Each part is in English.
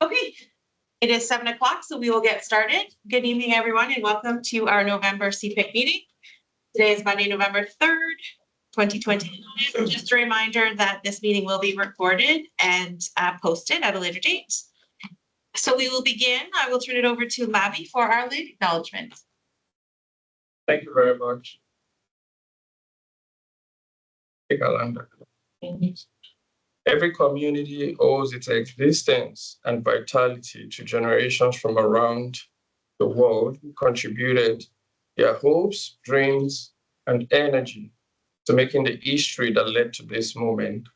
Okay, it is 7 o'clock, so we will get started. Good evening, everyone, and welcome to our November CPIC meeting. Today is Monday, November 3rd, 2025. Just a reminder that this meeting will be recorded and posted at a later date. So we will begin. I will turn it over to Lavi for our late acknowledgement. Thank you very much. Every community owes its existence and vitality to generations from around the world who contributed their hopes, dreams, and energy to making the history that led to this moment.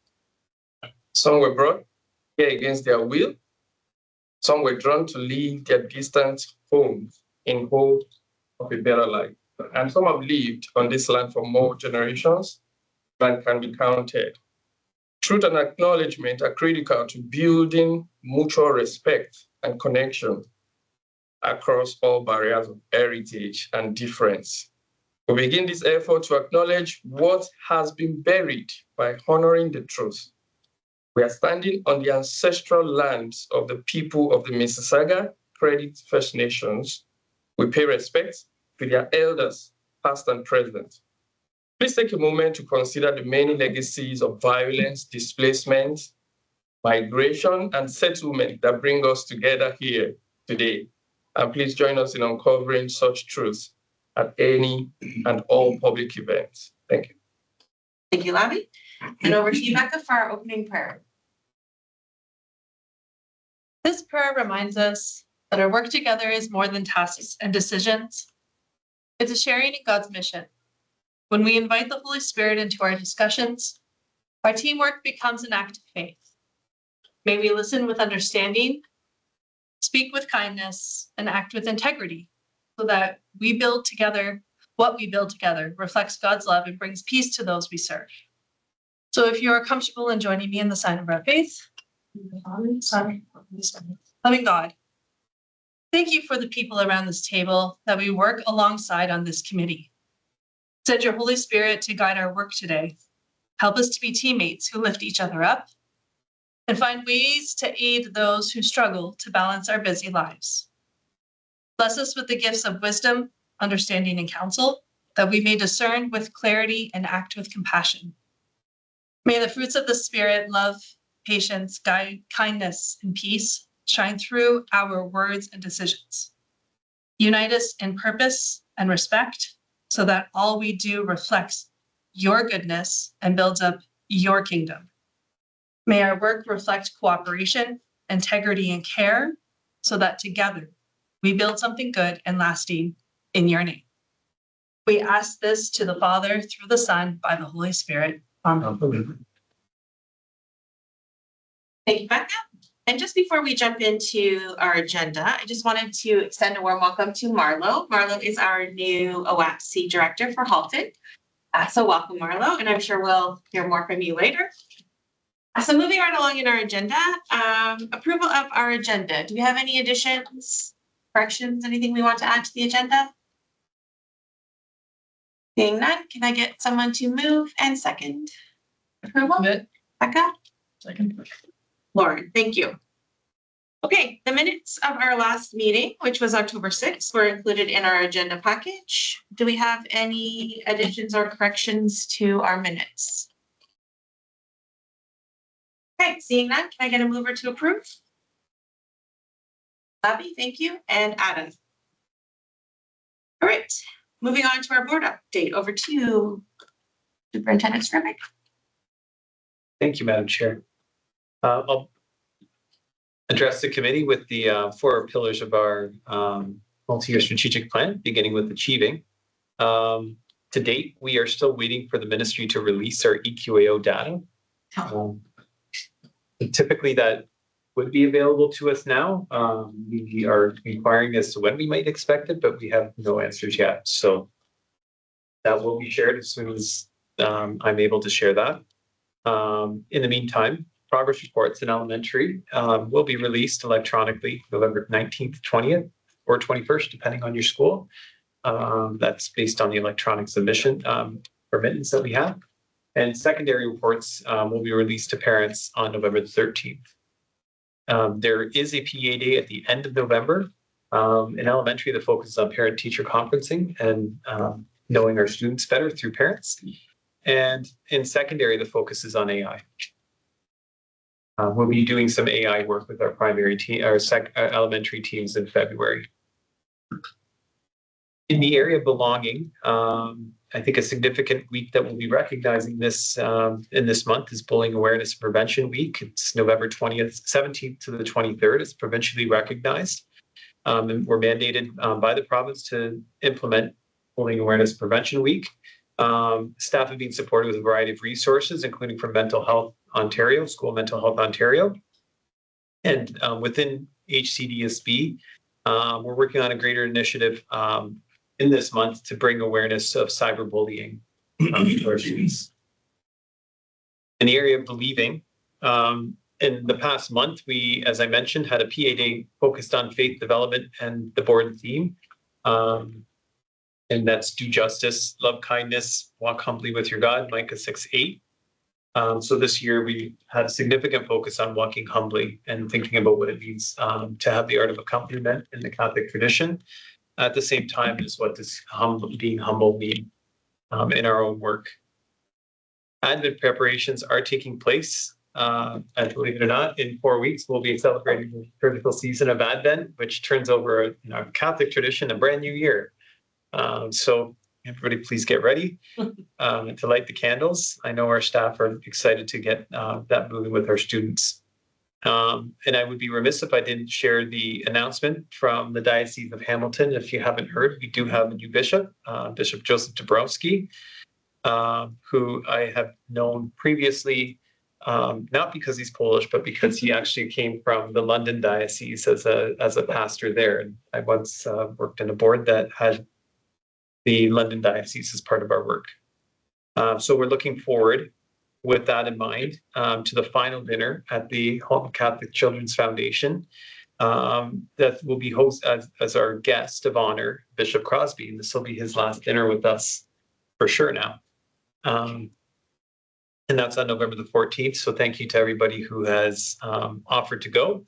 Some were brought here against their will. Some were drawn to leave their distant homes in hope of a better life. And some have lived on this land for more generations than can be counted. Truth and acknowledgement are critical to building mutual respect and connection across all barriers of heritage and difference. We begin this effort to acknowledge what has been buried by honoring the truth. We are standing on the ancestral lands of the people of the Mississauga Credit First Nations. We pay respect to their elders, past and present. Please take a moment to consider the many legacies of violence, displacement, migration, and settlement that bring us together here today. And please join us in uncovering such truths at any and all public events. Thank you. Thank you, Lavi. And over to you, Becca, for our opening prayer. This prayer reminds us that our work together is more than tasks and decisions. It's a sharing in God's mission. When we invite the Holy Spirit into our discussions, our teamwork becomes an act of faith. May we listen with understanding, speak with kindness, and act with integrity so that we build together, what we build together reflects God's love and brings peace to those we serve. So if you are comfortable in joining me in the sign of our faith, loving God, thank you for the people around this table that we work alongside on this committee. Send your Holy Spirit to guide our work today. Help us to be teammates who lift each other up and find ways to aid those who struggle to balance our busy lives. Bless us with the gifts of wisdom, understanding, and counsel, that we may discern with clarity and act with compassion. May the fruits of the Spirit, love, patience, kindness, and peace shine through our words and decisions. Unite us in purpose and respect so that all we do reflects your goodness and builds up your kingdom. May our work reflect cooperation, integrity, and care so that together we build something good and lasting in your name. We ask this to the Father, through the Son, by the Holy Spirit. Amen. Thank you, Becca. And just before we jump into our agenda, I just wanted to extend a warm welcome to Marlo. Marlo is our new OAPC director for Halton. So welcome, Marlo, and I'm sure we'll hear more from you later. So moving right along in our agenda, approval of our agenda. Do we have any additions, corrections, anything we want to add to the agenda? Seeing none, can I get someone to move and second? Approval? Becca? Second. Lauren, thank you. Okay, the minutes of our last meeting, which was October 6th, were included in our agenda package. Do we have any additions or corrections to our minutes? Okay, seeing none, can I get a mover to approve? Lavi, thank you, and Adam. All right, moving on to our board update. Over to Superintendent Scrivick. Thank you, Madam Chair. I'll address the committee with the 4 pillars of our multi-year strategic plan, beginning with achieving. To date, we are still waiting for the ministry to release our EQAO data. Typically, that would be available to us now. We are inquiring as to when we might expect it, but we have no answers yet. So that will be shared as soon as I'm able to share that. In the meantime, progress reports in elementary will be released electronically November 19th, 20th, or 21st, depending on your school. That's based on the electronic submission remittance that we have. And secondary reports will be released to parents on November the 13th. There is a PA day at the end of November. In elementary, the focus is on parent-teacher conferencing and knowing our students better through parents. And in secondary, the focus is on AI. We'll be doing some AI work with our primary team, our elementary teams in February. In the area of belonging, I think a significant week that we'll be recognizing this in this month is Bullying Awareness and Prevention Week. It's November 17th to the 23rd. It's provincially recognized. And we're mandated by the province to implement Bullying Awareness Prevention Week. Staff have been supported with a variety of resources, including from Mental Health Ontario, School Mental Health Ontario. And within HCDSB, we're working on a greater initiative in this month to bring awareness of cyberbullying to our students. In the area of believing, in the past month, we, as I mentioned, had a PA day focused on faith development and the board theme. And that's do justice, love kindness, walk humbly with your God, Micah 6:8. So this year we had a significant focus on walking humbly and thinking about what it means to have the art of accompaniment in the Catholic tradition. At the same time as what does being humble mean in our own work. Advent preparations are taking place. And believe it or not, in 4 weeks, we'll be celebrating the liturgical season of Advent, which turns over in our Catholic tradition, a brand new year. So everybody please get ready to light the candles. I know our staff are excited to get that moving with our students. And I would be remiss if I didn't share the announcement from the Diocese of Hamilton. If you haven't heard, we do have a new bishop, Bishop Joseph Dabrowski, who I have known previously, not because he's Polish, but because he actually came from the London Diocese as a pastor there. And I once worked in a board that had the London Diocese as part of our work. So we're looking forward, with that in mind, to the final dinner at the Halton Catholic Children's Foundation that will be host as our guest of honor, Bishop Crosby. And this will be his last dinner with us for sure now. And that's on November the 14th. So thank you to everybody who has offered to go.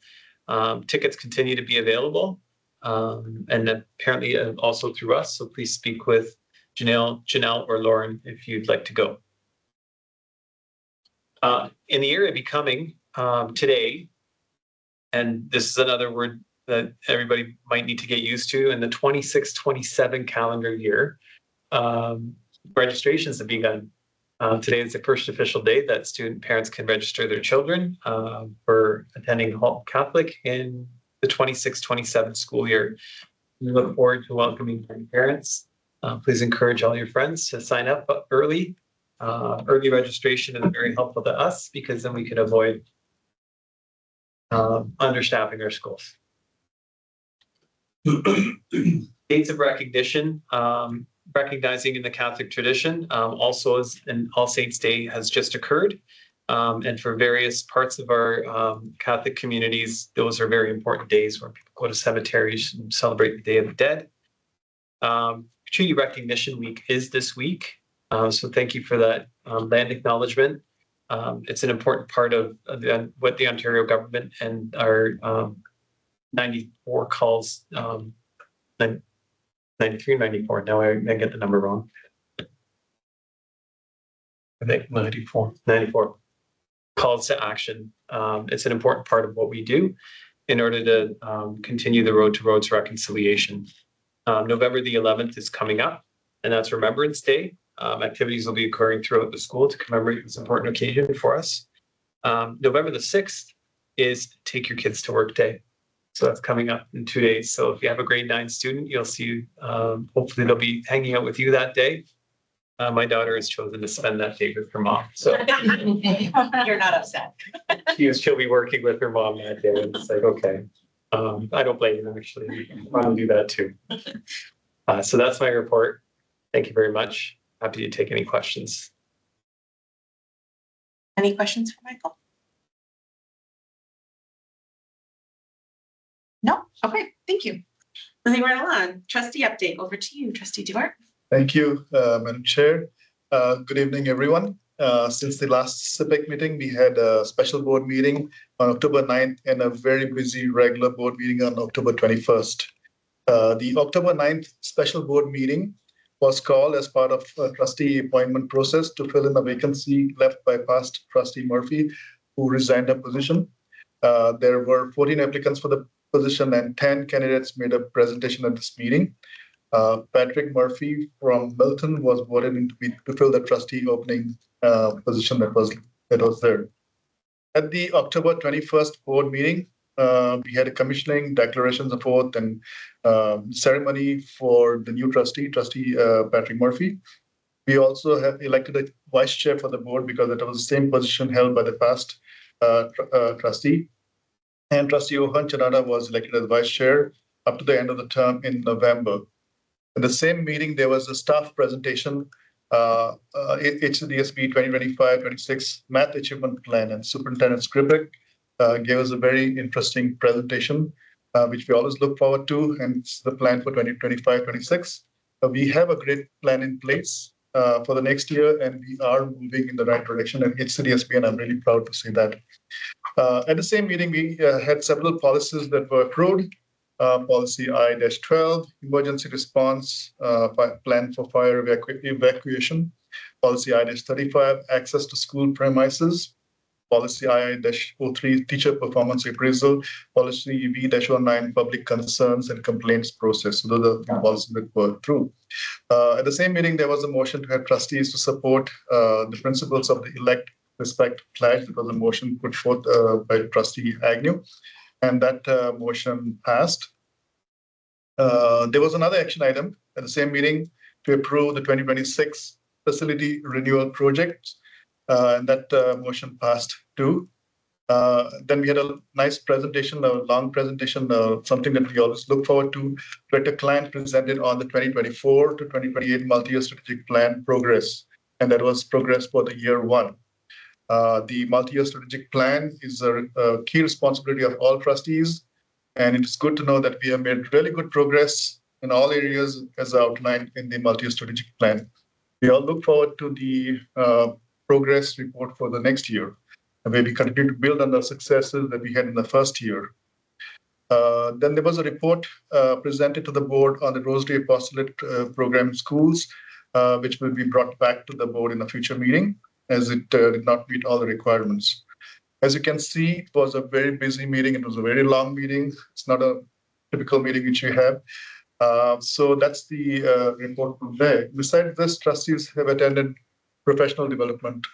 Tickets continue to be available and apparently also through us. So please speak with Janelle or Lauren if you'd like to go. In the area of becoming today, and this is another word that everybody might need to get used to, in the 26-27 calendar year, registrations have begun. Today is the first official day that student parents can register their children for attending Halton Catholic in the 26-27 school year. We look forward to welcoming parents. Please encourage all your friends to sign up early. Early registration is very helpful to us because then we can avoid understaffing our schools. Dates of recognition, recognizing in the Catholic tradition, also as an All Saints Day has just occurred. And for various parts of our Catholic communities, those are very important days where people go to cemeteries and celebrate the Day of the Dead. Treaty Recognition Week is this week. So thank you for that land acknowledgement. It's an important part of what the Ontario government and our 94 calls, 93, 94. Now I get the number wrong. I think 94 calls to action. It's an important part of what we do in order to continue the road to roads reconciliation. November the 11th is coming up, and that's Remembrance Day. Activities will be occurring throughout the school to commemorate this important occasion for us. November the 6th is Take Your Kids to Work Day. So that's coming up in 2 days. So if you have a grade 9 student, you'll see, hopefully they'll be hanging out with you that day. My daughter has chosen to spend that day with her mom. So You're not upset. she'll be working with her mom that day. And it's like, okay, I don't blame you actually. I want to do that too. So that's my report. Thank you very much. Happy to take any questions. Any questions for Michael? No? Okay, thank you. Moving right along, trustee update. Over to you, Trustee Duarte. Thank you, Madam Chair. Good evening, everyone. Since the last CPIC meeting, we had a special board meeting on October 9th and a very busy regular board meeting on October 21st. The October 9th special board meeting was called as part of a trustee appointment process to fill in a vacancy left by past trustee Murphy, who resigned her position. There were 14 applicants for the position and 10 candidates made a presentation at this meeting. Patrick Murphy from Milton was voted in to fill the trustee opening position that was there. At the October 21st board meeting, we had a commissioning, declarations of oath, and ceremony for the new trustee Patrick Murphy. We also have elected a vice chair for the board because it was the same position held by the past trustee. And Trustee Ohan Chanada was elected as vice chair up to the end of the term in November. In the same meeting, there was a staff presentation, HCDSB 2025-26 Math Achievement Plan, and Superintendent Skripek gave us a very interesting presentation, which we always look forward to, and it's the plan for 2025-26. We have a great plan in place for the next year, and we are moving in the right direction at HCDSB, and I'm really proud to say that. At the same meeting, we had several policies that were approved. Policy I-12, emergency response plan for fire evacuation. Policy I-35, access to school premises. Policy I-03, teacher performance appraisal. Policy V-19, public concerns and complaints process. So those are the policies that were through. At the same meeting, there was a motion to have trustees to support the principles of the elect, respect, pledge. It was a motion put forth by Trustee Agnew. And that motion passed. There was another action item at the same meeting to approve the 2026 facility renewal project, and that motion passed too. Then we had a nice presentation, a long presentation, something that we always look forward to. Director Client presented on the 2024 to 2028 multi-year strategic plan progress, and that was progress for the year one. The multi-year strategic plan is a key responsibility of all trustees, and it's good to know that we have made really good progress in all areas as outlined in the multi-year strategic plan. We all look forward to the progress report for the next year, where we continue to build on the successes that we had in the first year. Then there was a report presented to the board on the Rosary Apostolate program in schools, which will be brought back to the board in a future meeting, as it did not meet all the requirements. As you can see, it was a very busy meeting. It was a very long meeting. It's not a typical meeting which we have. So that's the report from there. Besides this, trustees have attended professional development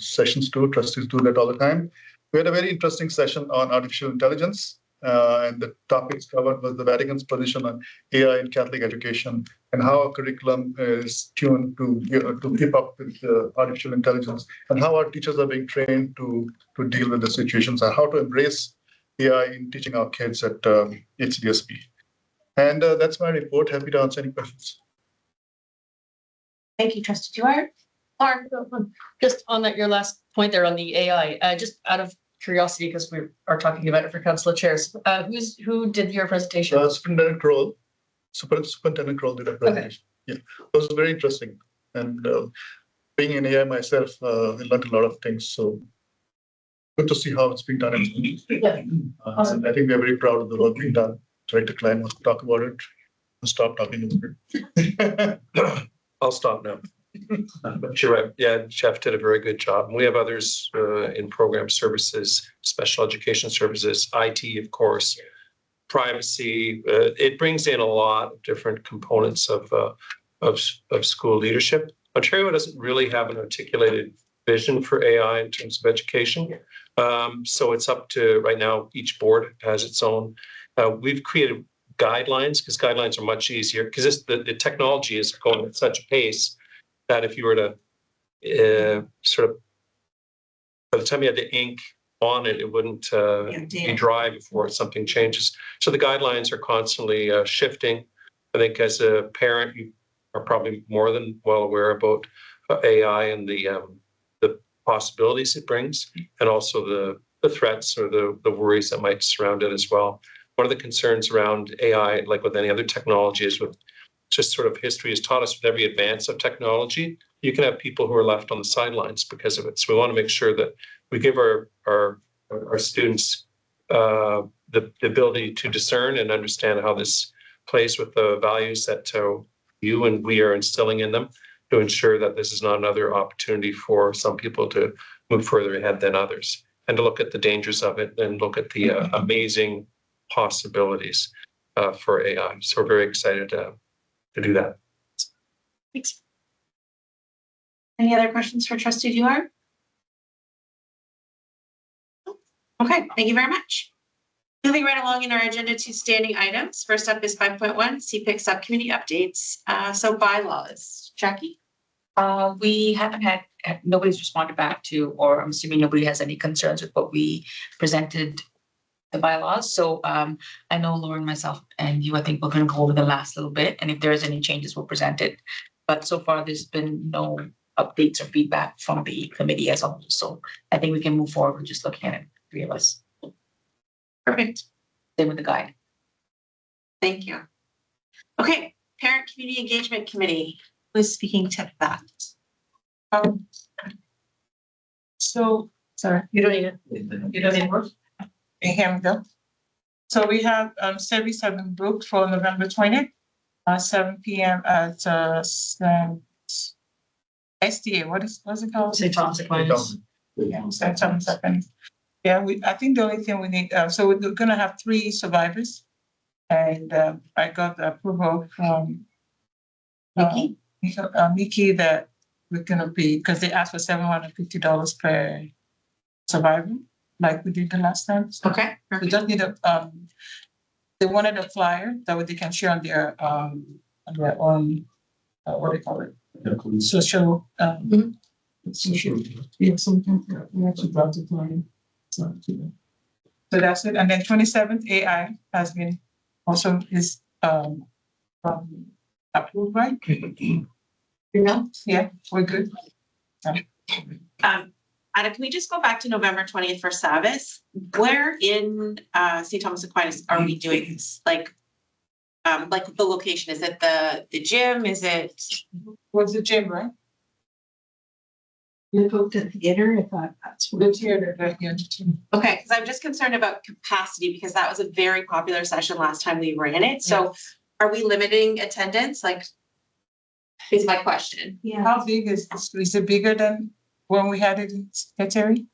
sessions too. Trustees do that all the time. We had a very interesting session on artificial intelligence, and the topics covered was the Vatican's position on AI in Catholic education and how our curriculum is tuned to keep up with artificial intelligence, and how our teachers are being trained to deal with the situations, and how to embrace AI in teaching our kids at HCDSB. And that's my report. Happy to answer any questions. Thank you, Trustee Dewar. Lauren. Just on that, your last point there on the AI, just out of curiosity, because we are talking about it for council chairs, who did your presentation? Superintendent Kroll. Superintendent Kroll did a presentation. Okay. Yeah, it was very interesting. And being in AI myself, I learned a lot of things. So good to see how it's being done. Yeah. Awesome. I think we're very proud of the work being done. Director Klein wants to talk about it. I'll stop talking about it. I'll stop now. But you're right. Yeah, Jeff did a very good job. And we have others in program services, special education services, IT, of course, privacy. It brings in a lot of different components of school leadership. Ontario doesn't really have an articulated vision for AI in terms of education. So it's up to, right now, each board has its own. We've created guidelines, because guidelines are much easier, because the technology is going at such a pace that if you were to sort of, by the time you had the ink on it, it wouldn't be dry before something changes. So the guidelines are constantly shifting. I think as a parent, you are probably more than well aware about AI and the possibilities it brings, and also the threats or the worries that might surround it as well. One of the concerns around AI, like with any other technology, is with just sort of history has taught us with every advance of technology, you can have people who are left on the sidelines because of it. So we want to make sure that we give our students the ability to discern and understand how this plays with the values that you and we are instilling in them, to ensure that this is not another opportunity for some people to move further ahead than others, and to look at the dangers of it and look at the amazing possibilities for AI. So we're very excited to do that. Thanks. Any other questions for Trustee Duhar? Okay, thank you very much. Moving right along in our agenda to standing items. First up is 5.1 CPIC subcommittee updates. So bylaws. Jackie? We haven't had, nobody's responded back to, or I'm assuming nobody has any concerns with what we presented the bylaws. So I know Lauren, myself, and you, I think we're going to go over the last little bit. And if there's any changes, we'll present it. But so far, there's been no updates or feedback from the committee as a whole. So I think we can move forward just looking at it, three of us. Perfect. Same with the guide. Thank you. Okay, Parent Community Engagement Committee. Who is speaking to that? So, sorry, You don't need work? here we go. So we have service have been booked for November 20th, 7 p.m. at SDA. What's it called? St. Thomas Aquinas. Yeah, St. Thomas Aquinas. Yeah, I think the only thing we need, so we're gonna have 3 survivors. And I got the approval from Mickey that we're gonna be, because they asked for $750 per survivor, like we did the last time. So Okay. we just need a, they wanted a flyer that way they can share on their own, what do you call it? Social, social, yeah, something, we actually brought the flyer. So that's it. And then 27th AI has been also is approved, right? Yeah, we're good. Anna, can we just go back to November 20th for Sabbath? Where in St. Thomas Aquinas are we doing this? Like the location? Is it the gym? Is it? What's the gym, right? You booked at the theater, I thought that's what. The theater, yeah. Okay, because I'm just concerned about capacity because that was a very popular session last time we ran it. So are we limiting attendance? Like, is my question. Yeah. How big is this? Is it bigger than when we had it in Secretary?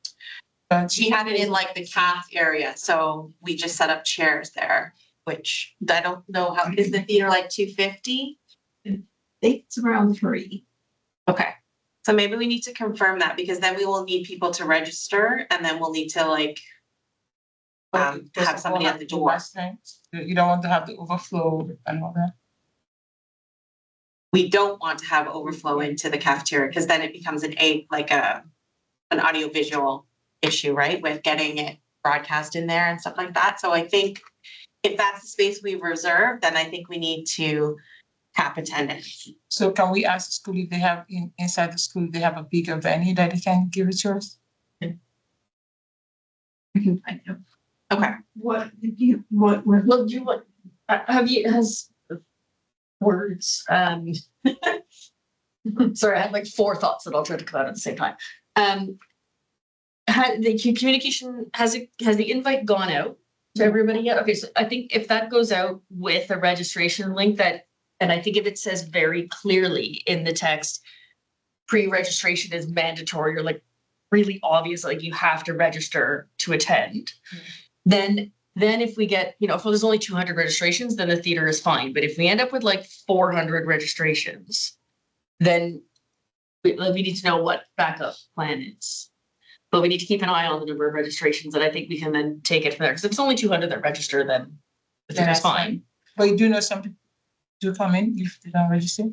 She had it in like the calf area, so we just set up chairs there, which I don't know how, is the theater like 250? I think it's around 3. Okay, so maybe we need to confirm that because then we will need people to register and then we'll need to like have somebody at the door. You don't want to have the overflow and all that. We don't want to have overflow into the cafeteria because then it becomes an audio visual issue, right? With getting it broadcast in there and stuff like that. So I think if that's the space we reserve, then I think we need to cap attendance. So can we ask the school if they have inside the school, they have a bigger venue that they can give it to us? We can find out. Okay. What do you want? Has words. Sorry, I had like 4 thoughts that I'll try to come out at the same time. The communication, has the invite gone out to everybody yet? Okay, so I think if that goes out with a registration link and I think if it says very clearly in the text, pre-registration is mandatory or like really obvious, like you have to register to attend, then if we get, if there's only 200 registrations, then the theater is fine. But if we end up with like 400 registrations, then we need to know what backup plan is. But we need to keep an eye on the number of registrations, and I think we can then take it from there. Because if it's only 200 that register, then the theater's fine. But you do know some people do come in if they don't register?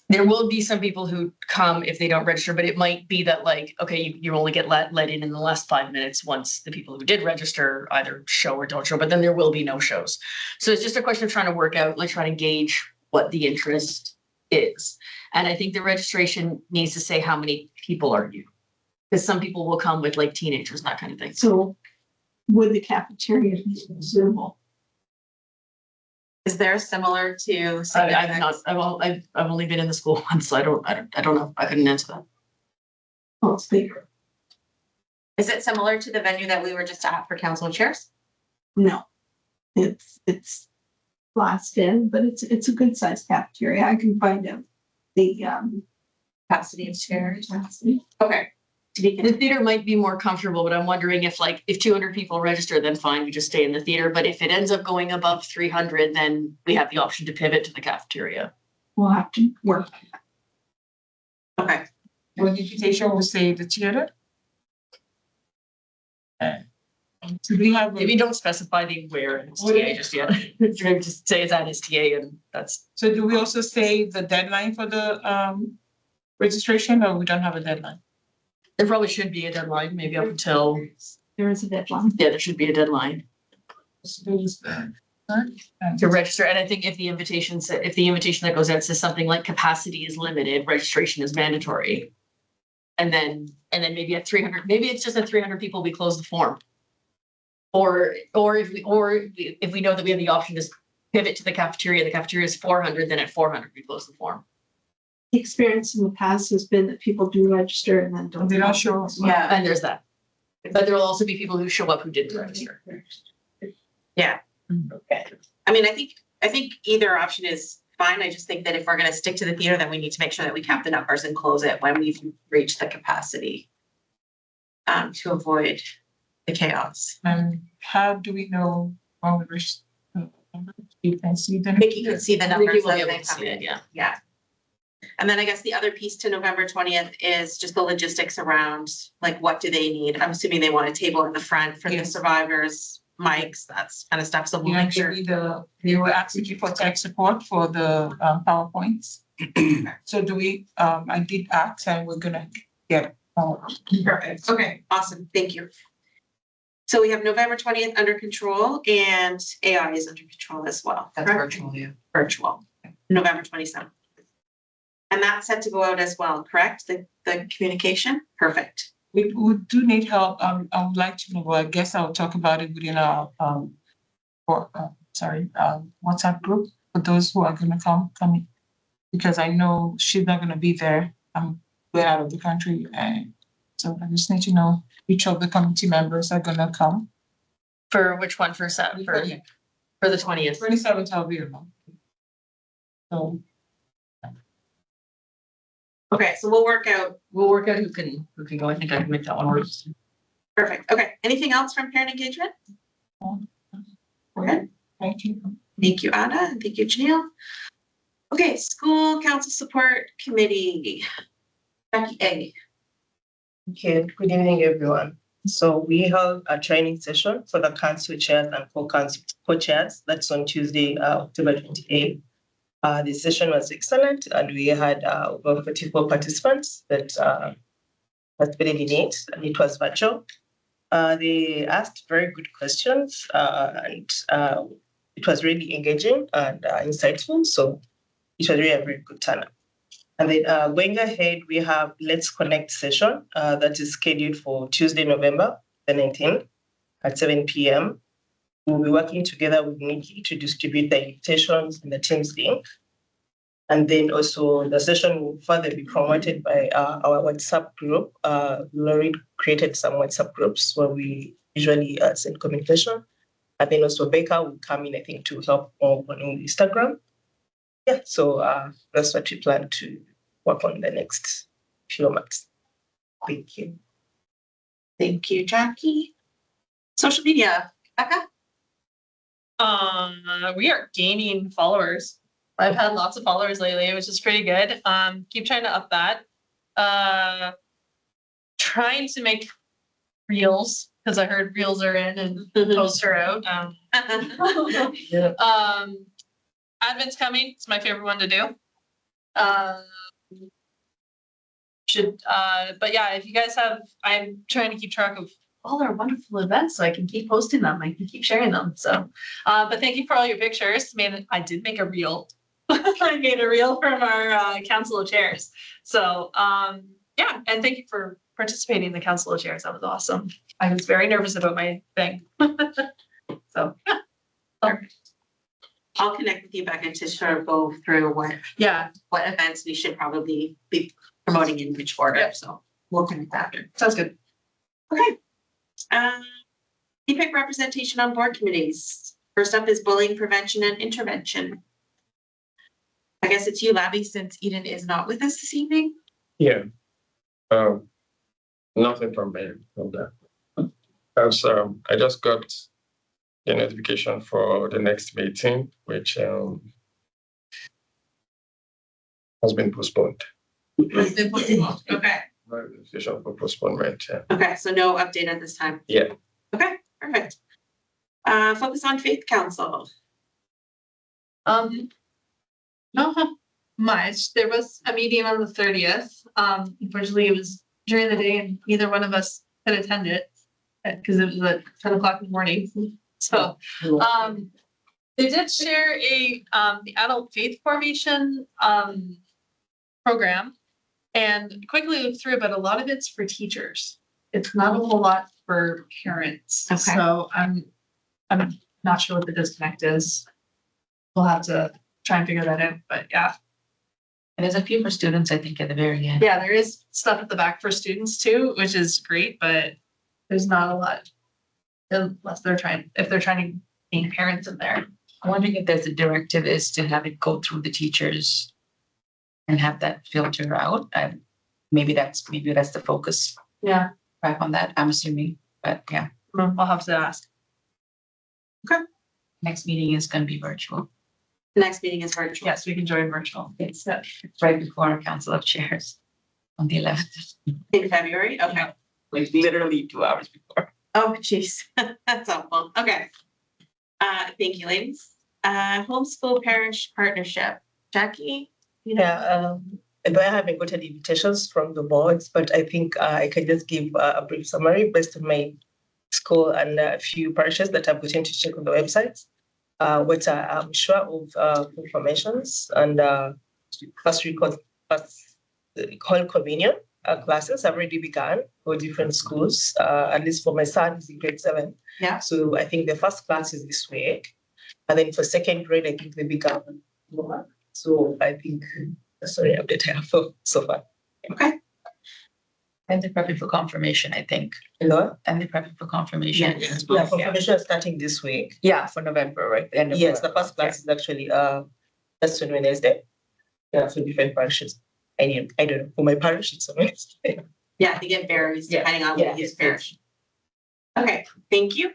There will be some people who come if they don't register, but it might be that like, okay, you only get let in the last 5 minutes once the people who did register either show or don't show, but then there will be no shows. So it's just a question of trying to work out, like trying to gauge what the interest is. And I think the registration needs to say how many people are you? Because some people will come with like teenagers and that kind of thing. So would the cafeteria be Zoomable? Is there similar to? I've not, I've only been in the school once, so I don't know. I couldn't answer that. Oh, speaker. Is it similar to the venue that we were just at for council chairs? No, it's glassed in, but it's a good sized cafeteria. I can find out the Capacity of chairs? capacity. Okay. To be The theater might be more comfortable, but I'm wondering if 200 people register, then fine, we just stay in the theater. But if it ends up going above 300, then we have the option to pivot to the cafeteria. We'll have to work. Okay. Well, the invitation will say the theater. Do we have? Maybe don't specify the where in STA just yet. Just say it's at STA and that's. So do we also say the deadline for the registration, or we don't have a deadline? There probably should be a deadline, maybe up until, There is a deadline. yeah, there should be a deadline to register. And I think if the invitation that goes out says something like capacity is limited, registration is mandatory. And then maybe at 300, maybe it's just at 300 people, we close the form. Or if we know that we have the option to pivot to the cafeteria is 400, then at 400, we close the form. The experience in the past has been that people do register and then don't. They don't show up. Yeah. And there's that. But there will also be people who show up who didn't register. Yeah. Okay. I mean, I think either option is fine. I just think that if we're gonna stick to the theater, then we need to make sure that we count the numbers and close it when we've reached the capacity. To avoid the chaos. How do we know when we reach the number? You can see them. I think you can see the I think numbers you will be as able they to come see in. it, yeah. Yeah. And then I guess the other piece to November 20th is just the logistics around, like, what do they need? I'm assuming they want a table in the front for the survivors, mics, that's kind of stuff. So we'll make sure. They were asking you for tech support for the PowerPoints. So do we, I did ask and we're gonna get. Perfect. Okay, awesome. Thank you. So we have November 20th under control and AI is under control as well. That's correct? virtual, yeah. Virtual, November 27th. And that's set to go out as well, correct? The communication? Perfect. We do need help. I would like to know, well, I guess I'll talk about it within our, WhatsApp group for those who are gonna come in. Because I know she's not gonna be there. We're out of the country, and so I just need to know which of the committee members are gonna come. For which one? For the 20th. 27th, I'll be around. So. Okay, so we'll work out. Who can go. I think I can make that one work. Perfect. Okay. Anything else from parent engagement? We're good. Thank you. Thank you, Anna, and thank you, Janelle. Okay, School Council Support Committee. Becky A. Okay, good evening, everyone. So we held a training session for the council chairs and co-chairs. That's on Tuesday, October 28th. The session was excellent and we had over 44 participants that participated in it, and it was virtual. They asked very good questions and it was really engaging and insightful. So it was really a very good turnout. And then going ahead, we have Let's Connect session that is scheduled for Tuesday, November the 19th at 7 p.m. We'll be working together with Nikki to distribute the invitations and the Teams link. And then also the session will further be promoted by our WhatsApp group. We already created some WhatsApp groups where we usually send communication. And then also Becca will come in, I think, to help on Instagram. Yeah, so that's what we plan to work on the next few months. Thank you. Thank you, Jackie. Social media, Becca? We are gaining followers. I've had lots of followers lately, which is pretty good. Keep trying to up that. Trying to make reels, because I heard reels are in and posts are out. Advent's coming. It's my favorite one to do. But yeah, if you guys have, I'm trying to keep track of all our wonderful events so I can keep posting them. I can keep sharing them. So, but thank you for all your pictures. I did make a reel. I made a reel from our Council of Chairs. So, yeah, and thank you for participating in the Council of Chairs. That was awesome. I was very nervous about my thing. So, yeah. I'll connect with you, Becca, to sort of go through what events we should probably be promoting in which order. Yep. So we'll connect after. Sounds good. Okay. CPIC representation on board committees. First up is bullying prevention and intervention. I guess it's you, Labby, since Eden is not with us this evening. Yeah. Nothing from me from that. As I just got the notification for the next meeting, which has been postponed. Okay. Notification for postponement. Yeah. Okay, so no update at this time. Yeah. Okay, perfect. Focus on Faith Council. Not much. There was a meeting on the 30th. Unfortunately, it was during the day and neither one of us could attend it because it was at 10 o'clock in the morning. So they did share the adult faith formation program and quickly looked through it, but a lot of it's for teachers. It's not a whole lot for parents. Okay. So I'm not sure what the disconnect is. We'll have to try and figure that out, but yeah. And there's a few for students, I think, at the very end. Yeah, there is stuff at the back for students too, which is great, but there's not a lot. Unless if they're trying to gain parents in there. I'm wondering if there's a directive is to have it go through the teachers and have that filter out. Maybe that's the focus Yeah, right on that, I'm assuming, but yeah, I'll have to ask. next meeting is gonna be virtual. The next meeting is virtual. Yes, we can join virtual. It's right before our council of chairs on the 11th. In February, okay. Like literally 2 hours before. Oh, geez, that's awful. Okay. Thank you, ladies. Homeschool parish partnership. Jackie? Yeah, and I haven't gotten invitations from the boards, but I think I can just give a brief summary based on my school and a few parishes that I've gotten to check on the websites. What I'm sure of informations and first whole communion classes have already begun for different schools. At least for my son, he's in grade 7. Yeah. So I think the first class is this week, and then for second grade, I think they began more. So I think that's the update I have so far. Okay. And they're prepping for confirmation, I think. Hello? And they're prepping for confirmation. Yeah, confirmation is starting this week. Yeah, for November, right? The end of Yes, the November. first class is actually that's on Wednesday. Yeah, for different parishes. I don't know. For my parish, it's on Wednesday. Yeah, I think it varies Yeah, depending on yeah, what his yes, parish. Okay, thank you.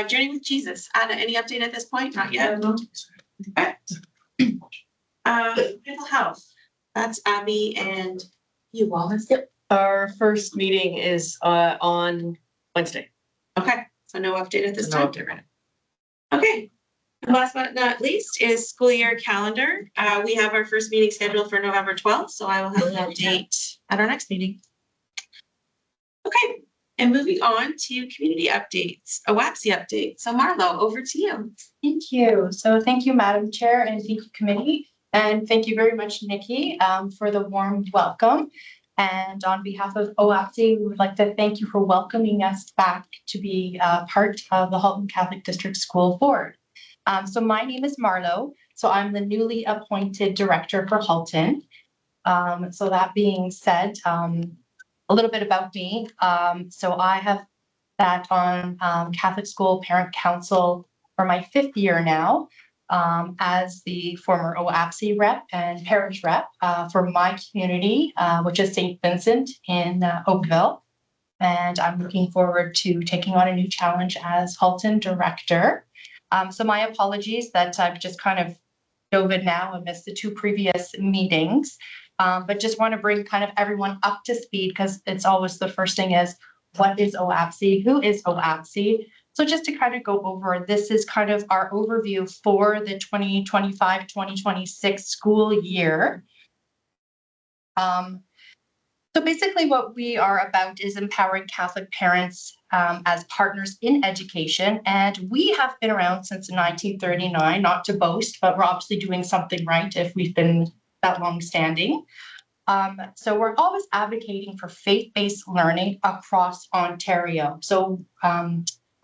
Journey with Jesus. Anna, any update at this point? Not yet. Okay. Mental health. That's Abby and you, Wallace. Yep. Our first meeting is on Wednesday. Okay, so no update at this No time. update right Okay. Last but not least is school year calendar. We have our first meeting scheduled for November 12th, so I will have an update at our next meeting. Okay, and moving on to community updates, a WAPSI update. So Marlo, over to you. Thank you. So thank you, Madam Chair, and thank you, committee. And thank you very much, Nikki, for the warm welcome. And on behalf of OAPSI, we would like to thank you for welcoming us back to be part of the Halton Catholic District School Board. So my name is Marlo. So I'm the newly appointed director for Halton. So that being said, a little bit about me. So I have sat on Catholic School Parent Council for my 5th year now, as the former OAPSI rep and parish rep for my community, which is St. Vincent in Oakville. And I'm looking forward to taking on a new challenge as Halton director. So my apologies that I've just kind of dove in now and missed the 2 previous meetings. But just want to bring kind of everyone up to speed because it's always the first thing is, what is OAPSI? Who is OAPSI? So just to kind of go over, this is kind of our overview for the 2025-2026 school year. So basically what we are about is empowering Catholic parents as partners in education. And we have been around since 1939, not to boast, but we're obviously doing something right if we've been that long standing. So we're always advocating for faith-based learning across Ontario. So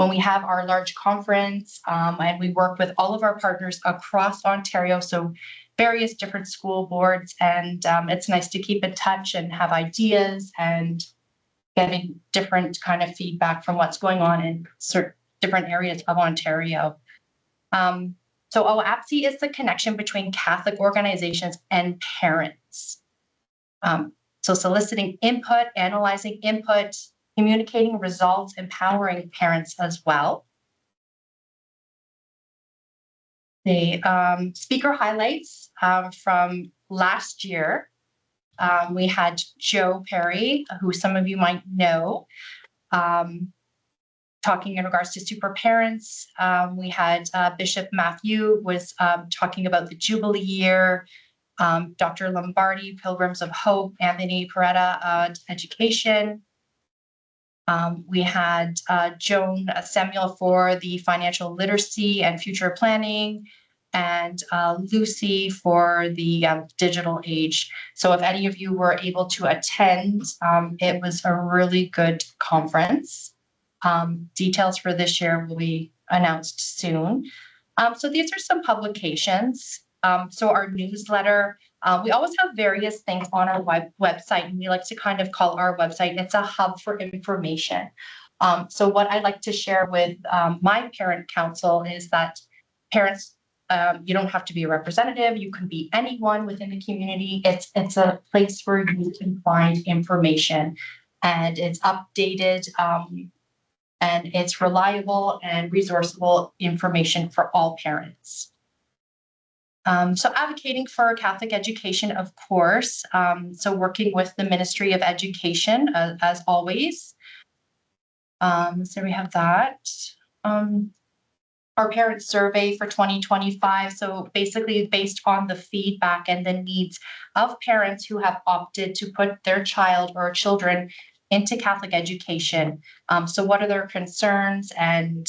when we have our large conference, and we work with all of our partners across Ontario, so various different school boards, and it's nice to keep in touch and have ideas and getting different kind of feedback from what's going on in certain different areas of Ontario. So OAPSE is the connection between Catholic organizations and parents. So soliciting input, analyzing input, communicating results, empowering parents as well. The speaker highlights from last year. We had Joe Perry, who some of you might know, talking in regards to super parents. We had Bishop Matthew was talking about the Jubilee year. Dr. Lombardi, Pilgrims of Hope, Anthony Peretta, education. We had Joan Samuel for the financial literacy and future planning, and Lucy for the digital age. So if any of you were able to attend, it was a really good conference. Details for this year will be announced soon. So these are some publications. So our newsletter, we always have various things on our website, and we like to kind of call our website, it's a hub for information. So what I'd like to share with my parent council is that parents, you don't have to be a representative, you can be anyone within the community. It's a place where you can find information, and it's updated, and it's reliable and resourceful information for all parents. So advocating for Catholic education, of course. So working with the Ministry of Education, as always. So we have that. Our parent survey for 2025. So basically based on the feedback and the needs of parents who have opted to put their child or children into Catholic education. So what are their concerns and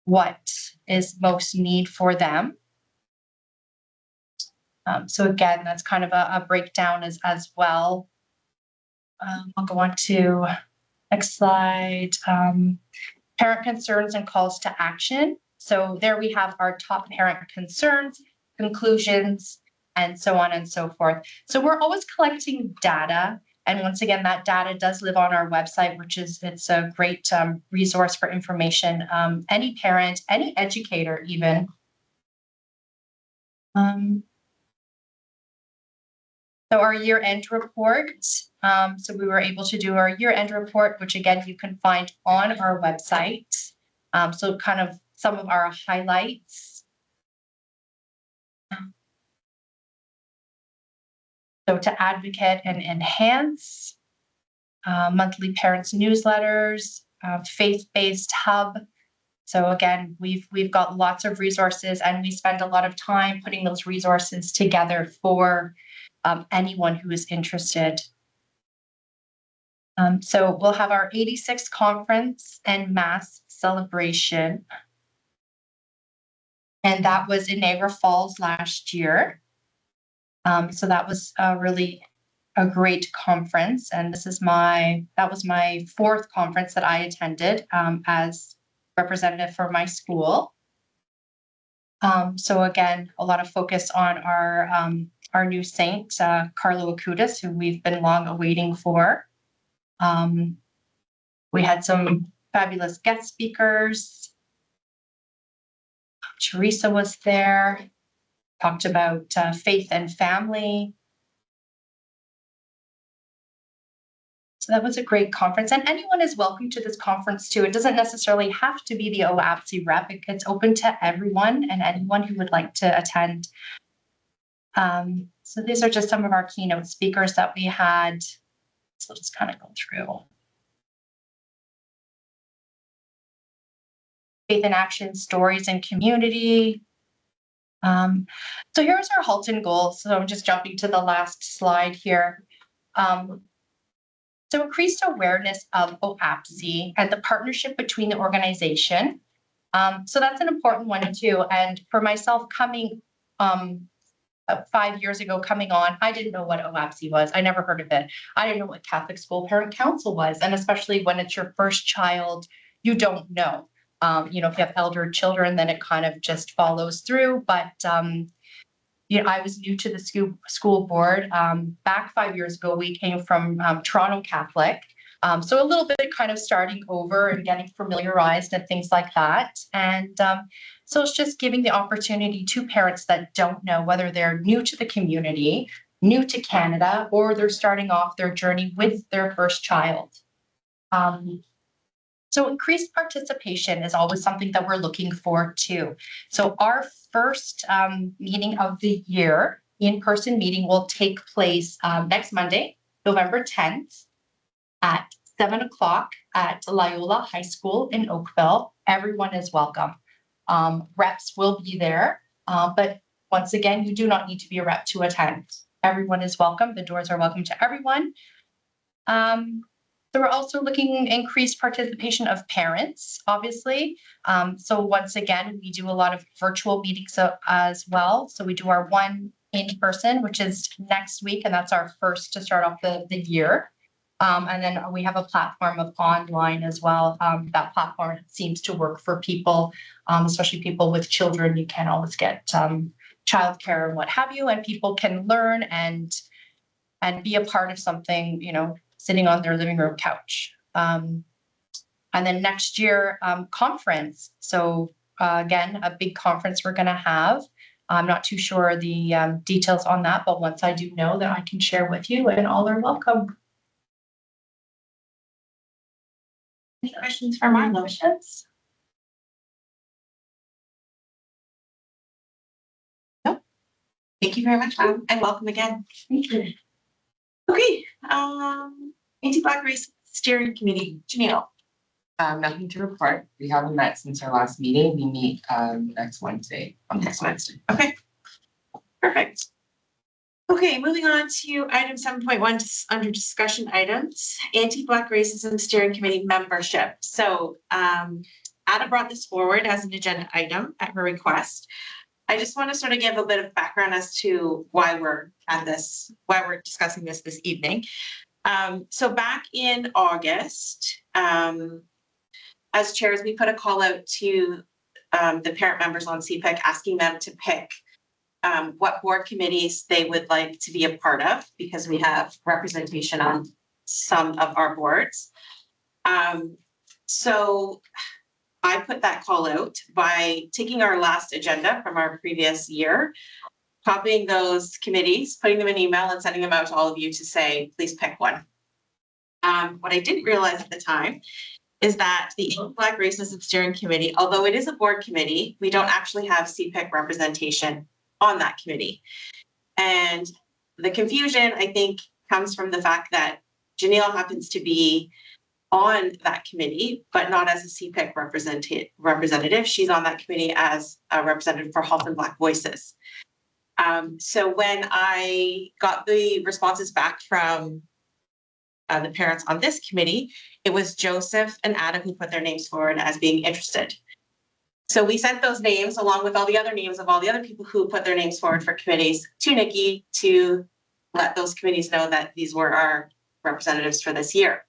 what is most need for them? So again, that's kind of a breakdown as well. I'll go on to next slide. Parent concerns and calls to action. So there we have our top parent concerns, conclusions, and so on and so forth. So we're always collecting data. And once again, that data does live on our website, it's a great resource for information. Any parent, any educator even. So our year-end report, so we were able to do our year-end report, which again, you can find on our website. So kind of some of our highlights. So to advocate and enhance, monthly parents newsletters, faith-based hub. So again, we've got lots of resources, and we spend a lot of time putting those resources together for anyone who is interested. So we'll have our 86th conference and mass celebration. And that was in Niagara Falls last year. So that was really a great conference. And that was my 4th conference that I attended as representative for my school. So again, a lot of focus on our new saint, Carlo Acutis, who we've been long awaiting for. We had some fabulous guest speakers. Teresa was there, talked about faith and family. So that was a great conference, and anyone is welcome to this conference too. It doesn't necessarily have to be the OAPSE rep. It's open to everyone and anyone who would like to attend. So these are just some of our keynote speakers that we had. So just kind of go through. Faith in Action, Stories and Community. So here's our Halton goals. So I'm just jumping to the last slide here. So increased awareness of OAPSE and the partnership between the organization. So that's an important one too. And for myself, coming 5 years ago, coming on, I didn't know what OAPSE was. I never heard of it. I didn't know what Catholic School Parent Council was. And especially when it's your first child, you don't know. If you have elder children, then it kind of just follows through. But I was new to the school board. Back 5 years ago, we came from Toronto Catholic. So a little bit kind of starting over and getting familiarized and things like that. And so it's just giving the opportunity to parents that don't know, whether they're new to the community, new to Canada, or they're starting off their journey with their first child. So increased participation is always something that we're looking for too. So our first meeting of the year, in-person meeting, will take place next Monday, November 10th at 7 o'clock at Loyola High School in Oakville. Everyone is welcome. Reps will be there, but once again, you do not need to be a rep to attend. Everyone is welcome. The doors are welcome to everyone. So we're also looking increased participation of parents, obviously. So once again, we do a lot of virtual meetings as well. So we do our one in person, which is next week, and that's our first to start off the year. And then we have a platform of online as well. That platform seems to work for people, especially people with children. You can always get childcare and what have you, and people can learn and be a part of something, sitting on their living room couch. And then next year, conference. So again, a big conference we're going to have. I'm not too sure the details on that, but once I do know, that I can share with you, and all are welcome. Any questions for Marlo? No. Thank you very much, and welcome again. Thank you. Okay, Anti-Black Race Steering Committee, Janelle. Nothing to report. We haven't met since our last meeting. We meet next Wednesday. Next Wednesday. Okay. Perfect. Okay, moving on to item 7.1 under discussion items, Anti-Black Racism Steering Committee membership. So Ada brought this forward as an agenda item at her request. I just want to sort of give a bit of background as to why we're discussing this evening. So back in August, as chairs, we put a call out to the parent members on CPIC, asking them to pick what board committees they would like to be a part of, because we have representation on some of our boards. So I put that call out by taking our last agenda from our previous year, copying those committees, putting them in email and sending them out to all of you to say, please pick one. What I didn't realize at the time is that the Black Racism Steering Committee, although it is a board committee, we don't actually have CPIC representation on that committee. And the confusion, I think, comes from the fact that Janelle happens to be on that committee, but not as a CPIC representative. She's on that committee as a representative for Halton Black Voices. So when I got the responses back from the parents on this committee, it was Joseph and Adam who put their names forward as being interested. So we sent those names along with all the other names of all the other people who put their names forward for committees to Nikki to let those committees know that these were our representatives for this year.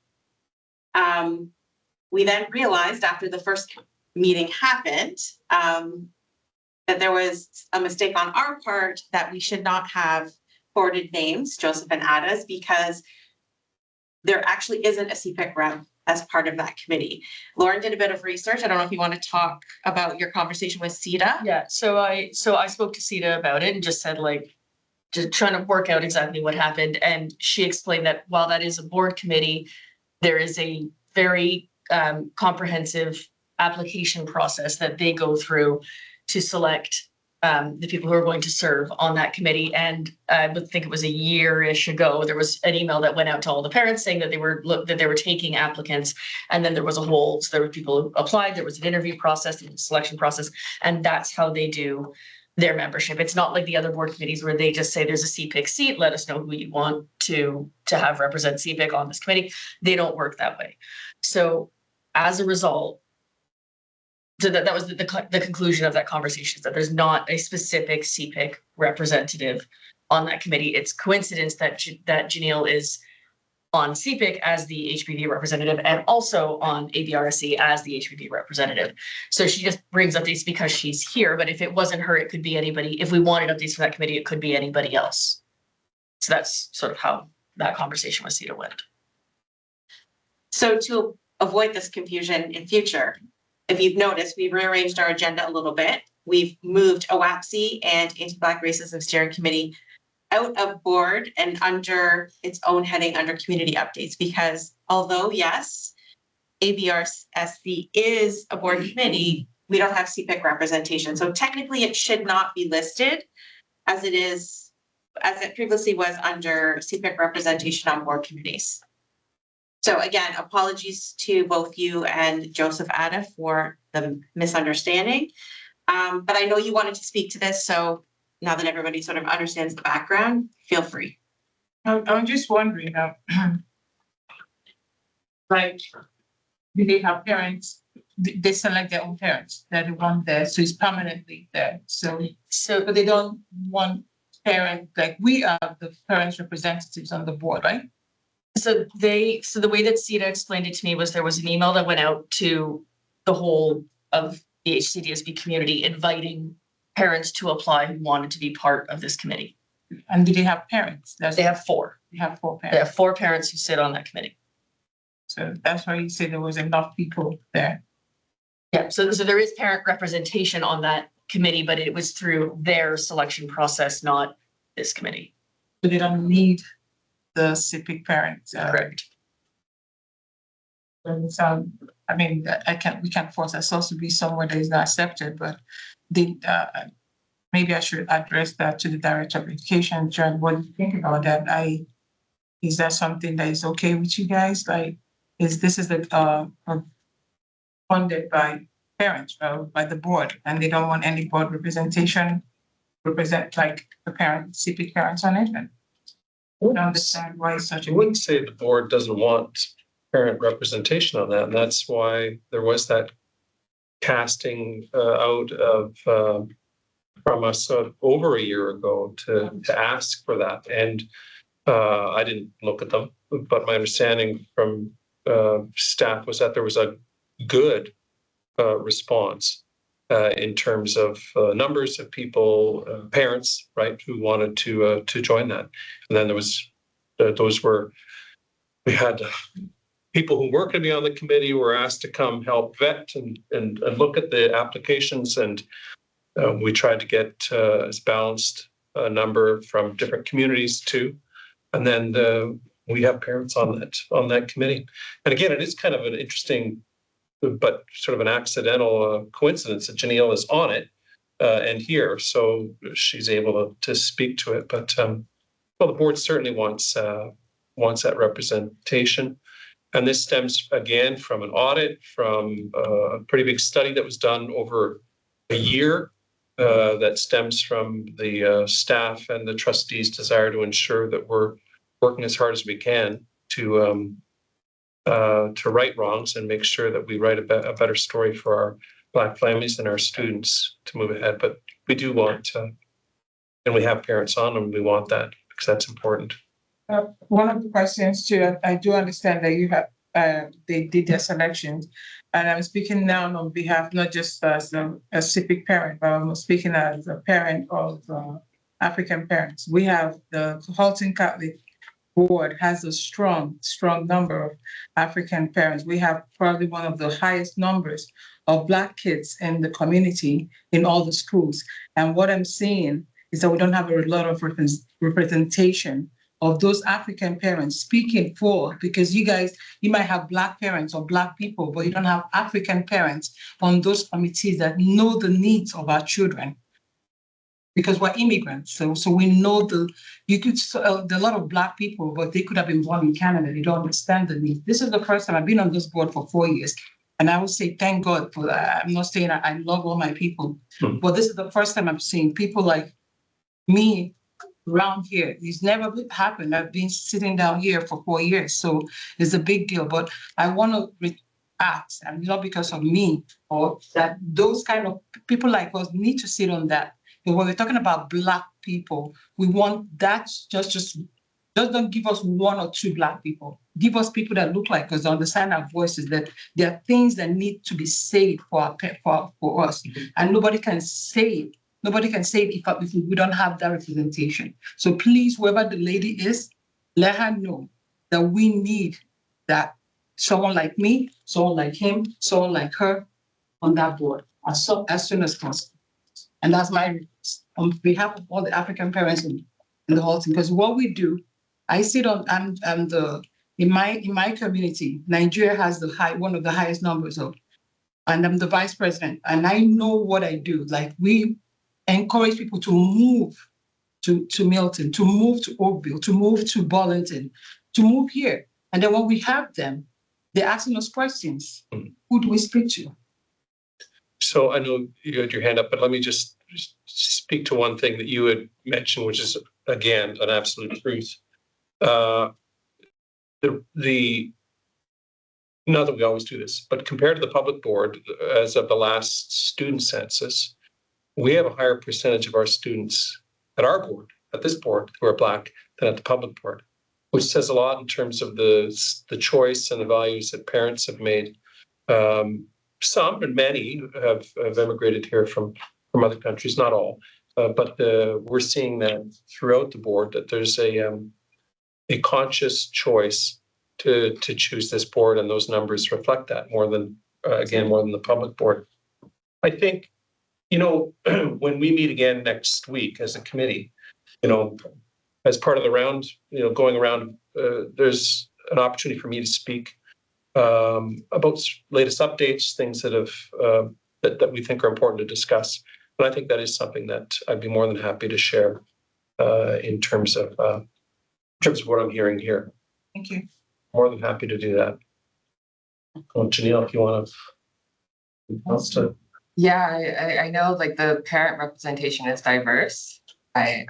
We then realized after the first meeting happened that there was a mistake on our part, that we should not have forwarded names, Joseph and Ada's, because there actually isn't a CPIC rep as part of that committee. Lauren did a bit of research. I don't know if you want to talk about your conversation with CETA. Yeah, so I spoke to CETA about it and just said, just trying to work out exactly what happened. And she explained that while that is a board committee, there is a very comprehensive application process that they go through to select the people who are going to serve on that committee. And I would think it was a year-ish ago, there was an email that went out to all the parents saying that they were taking applicants. And then there was so there were people who applied, there was an interview process, a selection process, and that's how they do their membership. It's not like the other board committees where they just say there's a CPIC seat, let us know who you want to have represent CPIC on this committee. They don't work that way. So as a result, so that was the conclusion of that conversation, is that there's not a specific CPIC representative on that committee. It's coincidence that Janelle is on CPIC as the HPV representative and also on ABRSC as the HPV representative. So she just brings updates because she's here, but if it wasn't her, it could be anybody. If we wanted updates from that committee, it could be anybody else. So that's sort of how that conversation with CETA went. So to avoid this confusion in future, if you've noticed, we've rearranged our agenda a little bit. We've moved OAPSI and Anti-Black Racism Steering Committee out of board and under its own heading under community updates, because although yes, ABRSC is a board committee, we don't have CPIC representation. So technically it should not be listed as it is, as it previously was under CPIC representation on board committees. So again, apologies to both you and Joseph Ada for the misunderstanding. But I know you wanted to speak to this, so now that everybody sort of understands the background, feel free. I'm just wondering, like, do they have parents? They select their own parents. They're the one there, so it's permanently there. So but they don't want parent, like we are the parents representatives on the board, right? So the way that CETA explained it to me was there was an email that went out to the whole of the HCDSB community inviting parents to apply who wanted to be part of this committee. And do they have parents? They have 4. They have 4 They parents. have 4 parents who sit on that committee. So that's why you say there was enough people there. Yeah, so there is parent representation on that committee, but it was through their selection process, not this committee. So they don't need the CPIC parents. Correct. So, I mean, we can't force ourselves to be somewhere that is not accepted, but maybe I should address that to the Director of Education. John, what do you think about that? Is that something that is okay with you guys? Like, this is funded by parents, by the board, and they don't want any board representation, represent like the parent, CPIC parents on it? And I don't understand why it's such I a. wouldn't say the board doesn't want parent representation on that, and that's why there was that casting out of from us over a year ago to ask for that. And I didn't look at them, but my understanding from staff was that there was a good response in terms of numbers of people, parents, right, who wanted to join that. And then there was we had people who weren't going to be on the committee were asked to come help vet and look at the applications, and we tried to get as balanced a number from different communities too. And then we have parents on that committee. And again, it is kind of an interesting, but sort of an accidental coincidence that Janelle is on it and here, so she's able to speak to it. But well, the board certainly wants that representation. And this stems again from an audit, from a pretty big study that was done over a year that stems from the staff and the trustees' desire to ensure that we're working as hard as we can to right wrongs and make sure that we write a better story for our Black families and our students to move ahead. But we do want, and we have parents on, and we want that because that's important. One of the questions too, I do understand that you have, they did their selections, and I'm speaking now on behalf, not just as a CPIC parent, but I'm speaking as a parent of African parents. We have the Halton Catholic Board has a strong number of African parents. We have probably one of the highest numbers of Black kids in the community in all the schools. And what I'm seeing is that we don't have a lot of representation of those African parents speaking for, because you might have Black parents or Black people, but you don't have African parents on those committees that know the needs of our children. Because we're immigrants, so we know there are a lot of Black people, but they could have been born in Canada. They don't understand the needs. This is the first time I've been on this board for 4 years, and I would say thank God for that. I'm not saying I love all my people, but this is the first time I'm seeing people like me around here. It's never happened. I've been sitting down here for 4 years, so it's a big deal. But I want to ask, and not because of me, or that those kind of people like us need to sit on that. But when we're talking about Black people, we want that just Just don't give us one or two Black people. Give us people that look like us, understand our voices, that there are things that need to be said for us. And nobody can say it. Nobody can say it if we don't have that representation. So please, whoever the lady is, let her know that we need that someone like me, someone like him, someone like her on that board as soon as possible. And that's my request on behalf of all the African parents in the whole thing. Because what we do, I sit on in my community, Nigeria has one of the highest numbers of, and I'm the vice president, and I know what I do. Like, we encourage people to move to Milton, to move to Oakville, to move to Burlington, to move here. And then when we have them, they're asking us questions. Who do we speak to? So I know you had your hand up, but let me just speak to one thing that you had mentioned, which is, again, an absolute truth. Not that we always do this, but compared to the public board, as of the last student census, we have a higher percentage of our students at our board, at this board, who are Black than at the public board, which says a lot in terms of the choice and the values that parents have made. Some and many have emigrated here from other countries, not all, but we're seeing that throughout the board that there's a conscious choice to choose this board, and those numbers reflect that more than the public board. I think, when we meet again next week as a committee, as part of the round, going around, there's an opportunity for me to speak about latest updates, things that have that we think are important to discuss. But I think that is something that I'd be more than happy to share in terms of what I'm hearing here. Thank you. More than happy to do that. Janelle, if you want to. Yeah, I know like the parent representation is diverse. I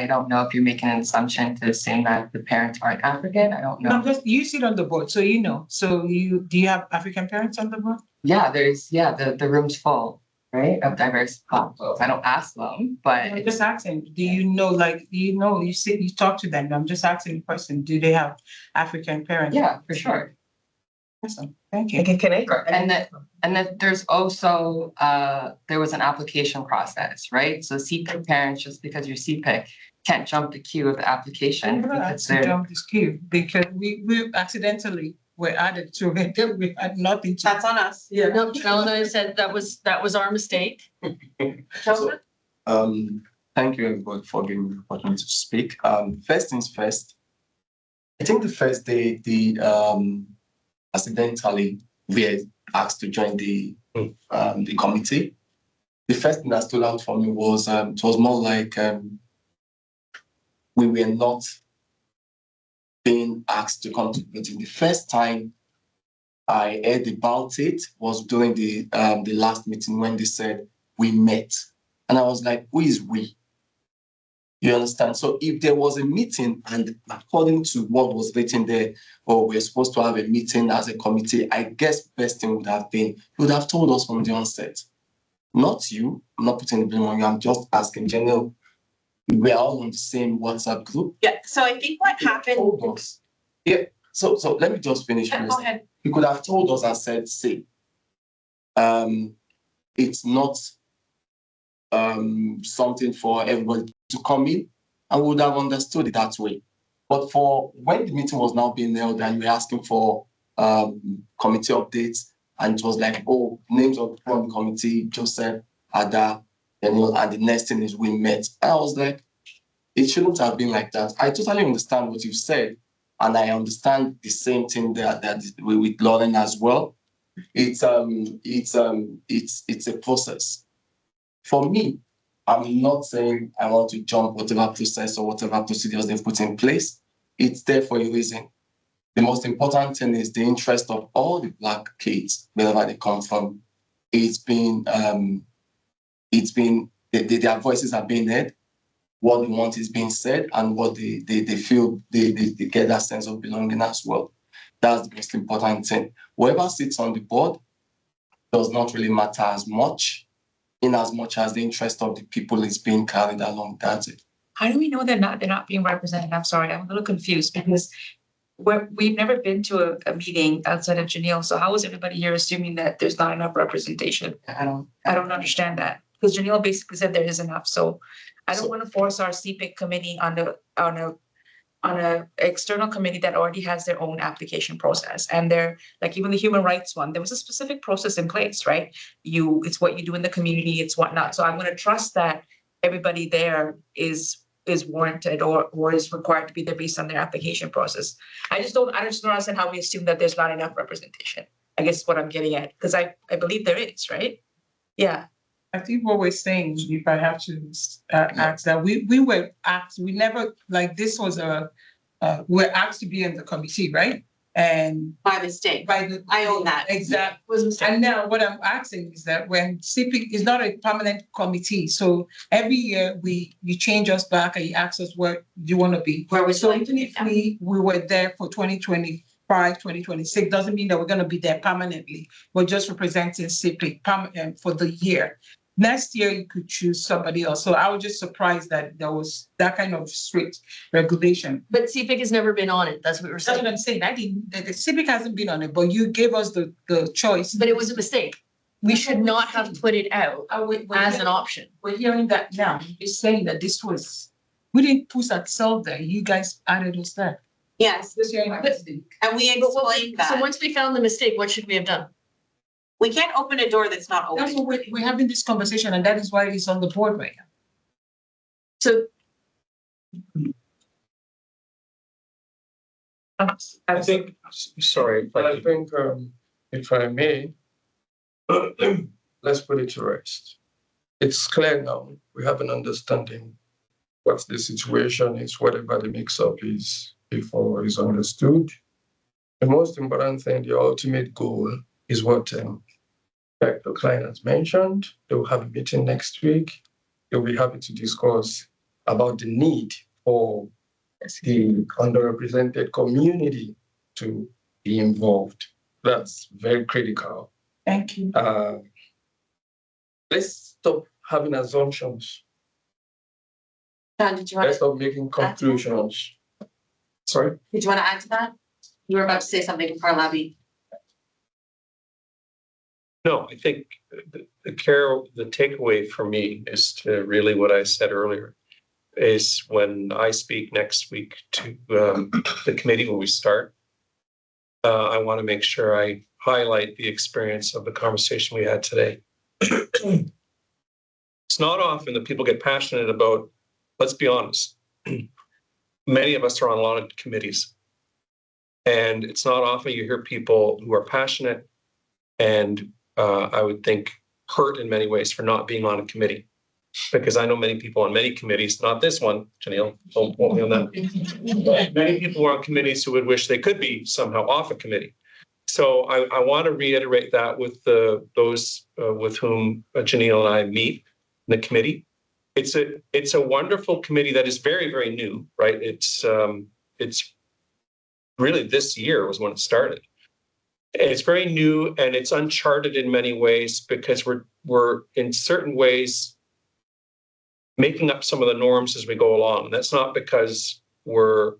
don't know if you're making an assumption to assume that the parents aren't African. I don't know. No, you sit on the board, so you know. So do you have African parents on the board? Yeah, the room's full, right, of diverse folks. I don't ask them, but I'm just asking, you talk to them. I'm just asking the question, do they have African parents? yeah, for sure. Awesome, thank you. Okay, can I? And then there's also there was an application process, right? So CPIC parents, just because you're CPIC, can't jump the queue of the application. Jump this queue because we accidentally were added to it. We had nothing to. That's on us. Yeah. No, Eleanor said that was our mistake. Joseph? Thank you everybody for giving me the opportunity to speak. First things first, I think the first day accidentally we were asked to join the committee. The first thing that stood out for me was it was more like we were not being asked to come to the meeting. The first time I heard about it was during the last meeting when they said we met, and I was like, who is we? You understand? So if there was a meeting and according to what was written there, or we're supposed to have a meeting as a committee, I guess best thing would have been, you would have told us from the onset. Not you, I'm not putting the blame on you, I'm just asking general. We're all on the same WhatsApp group. Yeah, so I think what happened. Told us. Yeah, so let me just finish Yeah, first. go ahead. You could have told us and said, say, it's not something for everybody to come in, and we would have understood it that way. But for when the meeting was now being held and we were asking for committee updates, and it was like, oh, names of the committee, Joseph, Ada, and the next thing is we met. I was like, it shouldn't have been like that. I totally understand what you've said, and I understand the same thing that with Lauren as well. It's a process. For me, I'm not saying I want to jump whatever process or whatever procedures they've put in place. It's there for a reason. The most important thing is the interest of all the Black kids, wherever they come from. Their voices are being heard. What they want is being said, and what they feel they get that sense of belonging as well. That's the most important thing. Whoever sits on the board does not really matter as much, in as much as the interest of the people is being carried along. That's it. how do we know they're not being represented? I'm sorry, I'm a little confused because we've never been to a meeting outside of Janelle, so how is everybody here assuming that there's not enough representation? I don't understand that, because Janelle basically said there is enough, so I don't want to force our CPIC committee on a external committee that already has their own application process. And they're like, even the human rights one, there was a specific process in place, right? It's what you do in the community, it's whatnot. So I'm going to trust that everybody there is warranted or is required to be there based on their application process. I just don't understand how we assume that there's not enough representation. I guess is what I'm getting at, because I believe there is, right? Yeah. I think what we're saying, if I have to ask that, we were asked, we never, like, this was we're asked to be in the committee, right? And By mistake. I own that. Exactly. And now what I'm asking is that when CPIC is not a permanent committee, so every year you change us back and you ask us where you want to be. Where we So even if we were there for 2025, 2026, doesn't mean that we're going to be there permanently. We're just representing CPIC for the year. Next year, you could choose somebody else. So I was just surprised that there was that kind of strict regulation. But CPIC has never been on it. That's what we're That's saying. what I'm saying. The CPIC hasn't been on it, but you gave us the choice. But it was a mistake. We should not have put it out as an option. We're hearing that now. You're saying that we didn't put ourselves there. You guys added us there. Yes, and we explained that. So once we found the mistake, what should we have done? We can't open a door that's not That's open. what we're having this conversation, and that is why it's on the board right now. So I think, sorry, I think, if I may, let's put it to rest. It's clear now. We have an understanding what the situation is, whatever the mix-up is before is understood. The most important thing, the ultimate goal, is what the client has mentioned. They will have a meeting next week. They'll be happy to discuss about the need for the underrepresented community to be involved. That's very critical. Thank you. Let's stop having assumptions. John, did you want Let's to, stop making conclusions. Sorry? did you want to add to that? You were about to say something before Labby. no, I think the takeaway for me is to really what I said earlier, is when I speak next week to the committee when we start, I want to make sure I highlight the experience of the conversation we had today. It's not often that people get passionate about, let's be honest, many of us are on a lot of committees. And it's not often you hear people who are passionate and I would think hurt in many ways for not being on a committee. Because I know many people on many committees, not this one, Janelle, don't quote me on that. Many people are on committees who would wish they could be somehow off a committee. So I want to reiterate that with those with whom Janelle and I meet in the committee. It's a wonderful committee that is very, very new, right? It's really this year was when it started. It's very new and it's uncharted in many ways because we're in certain ways making up some of the norms as we go along. And that's not because we're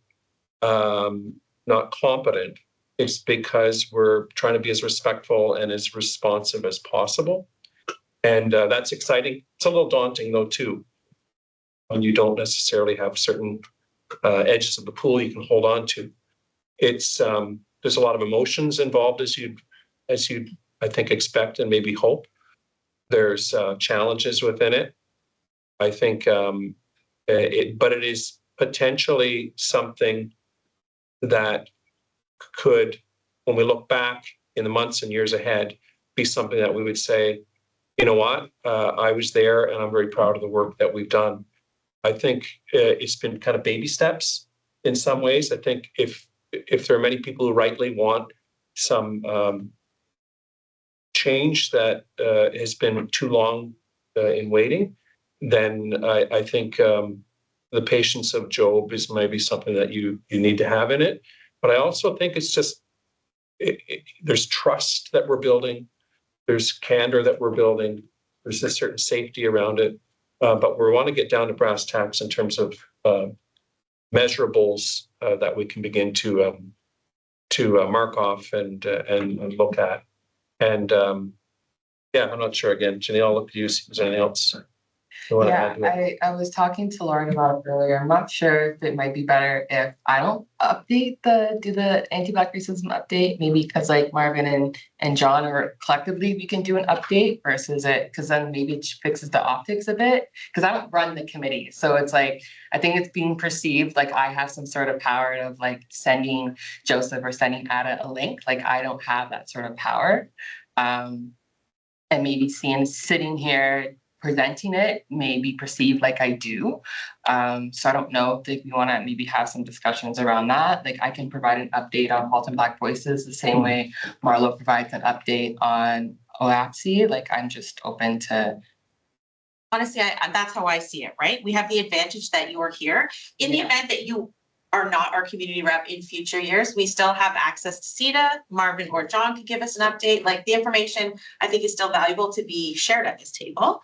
not competent. It's because we're trying to be as respectful and as responsive as possible. And that's exciting. It's a little daunting though, too, when you don't necessarily have certain edges of the pool you can hold on to. It's there's a lot of emotions involved as you'd I think expect and maybe hope. There's challenges within it. I think but it is potentially something that could, when we look back in the months and years ahead, be something that we would say, you know what, I was there and I'm very proud of the work that we've done. I think it's been kind of baby steps in some ways. I think if there are many people who rightly want some change that has been too long in waiting, then I think the patience of Job is maybe something that you need to have in it. But I also think it's just, there's trust that we're building. There's candor that we're building. There's a certain safety around it. But we want to get down to brass tacks in terms of measurables that we can begin to mark off and look at. And yeah, I'm not sure. Again, Janelle, I'll look at you. Is there anything else you want to add to it? I was talking to Lauren about it earlier. I'm not sure if it might be better if I don't update do the anti-Black racism update, maybe because like Marvin and John, or collectively we can do an update versus it, because then maybe it fixes the optics a bit, because I don't run the committee. So it's like, I think it's being perceived like I have some sort of power of like sending Joseph or sending Ada a link. Like I don't have that sort of power. And maybe sitting here presenting it may be perceived like I do. So I don't know if we want to maybe have some discussions around that. Like I can provide an update on Halton Black Voices the same way Marlo provides an update on OAPSI. Like I'm just open to. Honestly, that's how I see it, right? We have the advantage that you are here. In the event that you are not our community rep in future years, we still have access to CETA. Marvin or John could give us an update. Like the information, I think is still valuable to be shared at this table.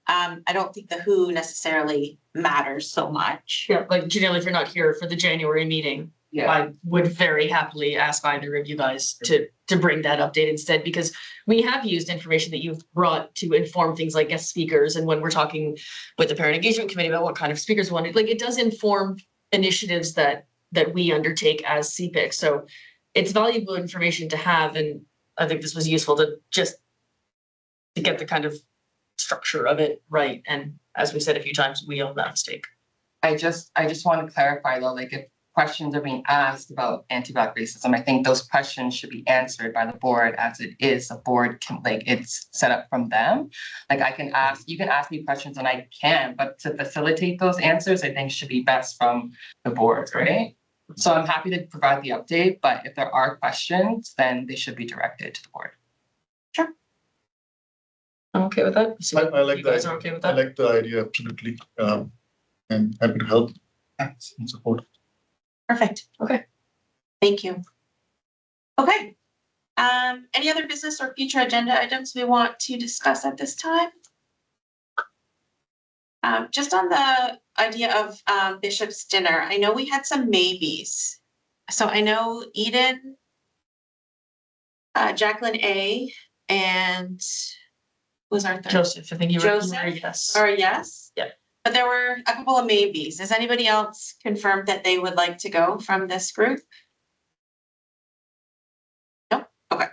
I don't think the who necessarily matters so much. Yeah, like Janelle, if you're not here for the January meeting, I would very happily ask either of you guys to bring that update instead, because we have used information that you've brought to inform things like guest speakers. And when we're talking with the parent engagement committee about what kind of speakers we want, like it does inform initiatives that we undertake as CPIC. So it's valuable information to have. And I think this was useful to get the kind of structure of it right. And as we said a few times, we own that mistake. I just want to clarify though, like if questions are being asked about anti-Black racism, I think those questions should be answered by the board, as it is a board it's set up from them. Like you can ask me questions and I can, but to facilitate those answers, I think should be best from the board, right? So I'm happy to provide the update, but if there are questions, then they should be directed to the board. Sure. I'm okay with that. So I like you guys are okay with that? I like the idea, absolutely. And happy to help and support. Perfect. Okay. Thank you. Okay. Any other business or future agenda items we want to discuss at this time? Just on the idea of Bishop's dinner, I know we had some maybes. So I know Eden, Jacqueline A, and who was our third? Joseph, I think you were Joseph? yes. Or yes? Yeah. But there were a couple of maybes. Has anybody else confirmed that they would like to go from this group? No? Okay.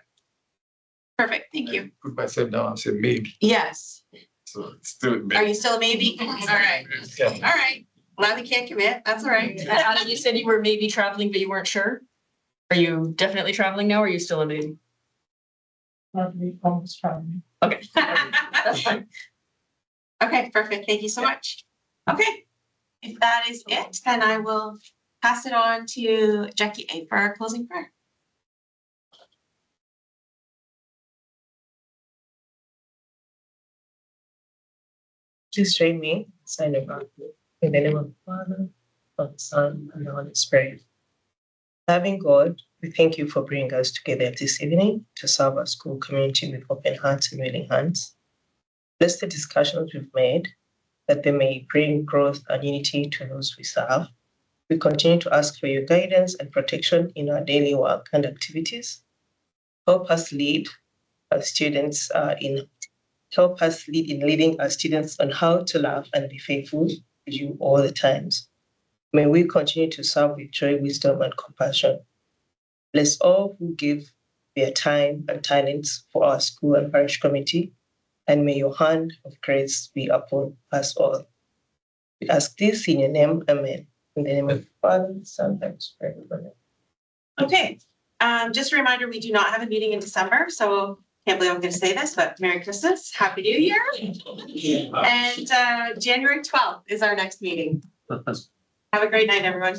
Perfect. Thank you. Put myself down and say maybe. Yes. So it's still Are maybe. you still a maybe? All right. Yeah. All right. Glad we can't commit. That's all right. Adam, you said you were maybe traveling, but you weren't sure. Are you definitely traveling now, or are you still a maybe? Almost traveling. Okay. That's fine. Okay, perfect. Thank you so much. Okay. If that is it, then I will pass it on to Jackie A for our closing prayer. Please join me, sign of God. In the name of the Father, of the Son, and the Holy Spirit. Loving God, we thank you for bringing us together this evening to serve our school community with open hearts and willing hands. Bless the discussions we've made, that they may bring growth and unity to those we serve. We continue to ask for your guidance and protection in our daily work and activities. Help us lead our students in leading our students on how to love and be faithful to you all the times. May we continue to serve with joy, wisdom, and compassion. Bless all who give their time and talents for our school and parish committee, and may your hand of grace be upon us all. We ask this in your name, amen. In the name of the Father, the Son, and the Spirit. Amen. Okay. Just a reminder, we do not have a meeting in December, so can't believe I'm going to say this, but Merry Christmas, Happy New Year. And January 12th is our next meeting. Have a great night, everyone.